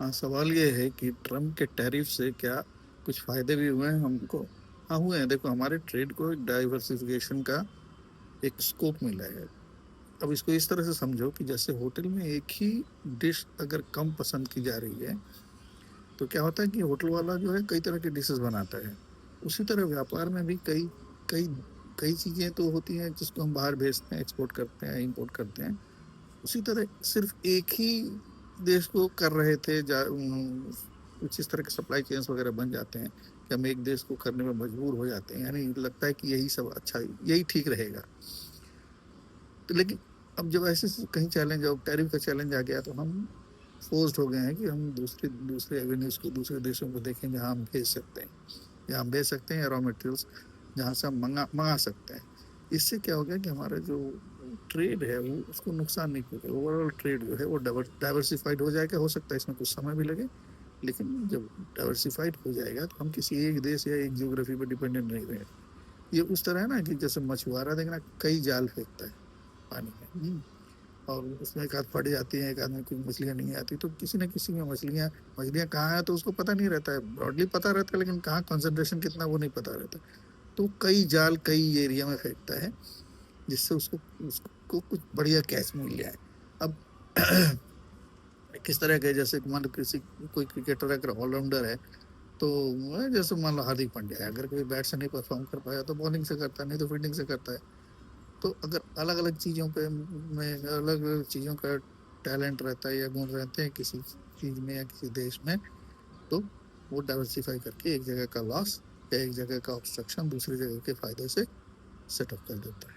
हाँ, सवाल ये है कि ट्रम्प के टैरिफ से क्या कुछ फायदे भी हुए हैं हमको। हाँ, हुए हैं। देखो, हमारे ट्रेड को एक डाइवर्सिफिकेशन का एक स्कोप मिला है। अब इसको इस तरह से समझो कि जैसे होटल में एक ही डिश अगर कम पसंद की जा रही है, तो क्या होता है कि होटल वाला जो है कई तरह की डिशेस बनाता है। उसी तरह व्यापार में भी कई कई कई चीजें तो होती हैं जिसको हम बाहर भेजते हैं, एक्सपोर्ट करते हैं, इंपोर्ट करते हैं। उसी तरह सिर्फ एक ही देश को कर रहे थे कुछ इस तरह के सप्लाई चेन्स वगैरह बन जाते हैं कि हम एक देश को करने में मजबूर हो जाते हैं, यानी लगता है कि यही सब अच्छा, यही ठीक रहेगा। तो लेकिन अब जब ऐसे कहीं चैलेंज, अब टैरिफ का चैलेंज आ गया, तो हम फोर्स्ड हो गए हैं कि हम दूसरे दूसरे एवेन्यूज को, दूसरे देशों को देखें जहां हम भेज सकते हैं, या हम भेज सकते हैं, या रॉ मटेरियल्स जहां से हम मंगा मंगा सकते हैं। इससे क्या हो गया कि हमारा जो ट्रेड है वो, उसको नुकसान नहीं पहुंचे। ओवरऑल ट्रेड जो है वो डाइवर्सिफाइड हो जाएगा। हो सकता है इसमें कुछ समय भी लगे, लेकिन जब डाइवर्सिफाइड हो जाएगा तो हम किसी एक देश या एक जियोग्राफी पर डिपेंडेंट नहीं रहे। ये उस तरह है ना कि जैसे मछुआरा देखना कई जाल फेंकता है पानी में। और उसमें एक आध फट जाती है, एक आध में कुछ मछलियां नहीं आती, तो किसी न किसी में मछलियां मछलियां कहाँ है तो उसको पता नहीं रहता है। ब्रॉडली पता रहता है, लेकिन कहाँ कंसंट्रेशन कितना वो नहीं पता रहता। तो कई जाल कई एरिया में फेंकता है, जिससे उसको उसको कुछ बढ़िया कैच मिल जाए। अब किस तरह के, जैसे मान लो किसी कोई क्रिकेटर अगर ऑलराउंडर है, तो जैसे मान लो हार्दिक पांड्या है, अगर कोई बैट से नहीं परफॉर्म कर पाया तो बॉलिंग से करता है, नहीं तो फील्डिंग से करता है। तो अगर अलग अलग चीजों पे में अलग अलग चीजों का टैलेंट रहता है या गुण रहते हैं किसी चीज में या किसी देश में, तो वो डाइवर्सिफाई करके एक जगह का लॉस या एक जगह का ऑब्स्ट्रक्शन दूसरी जगह के फायदे से सेटअप कर देता है।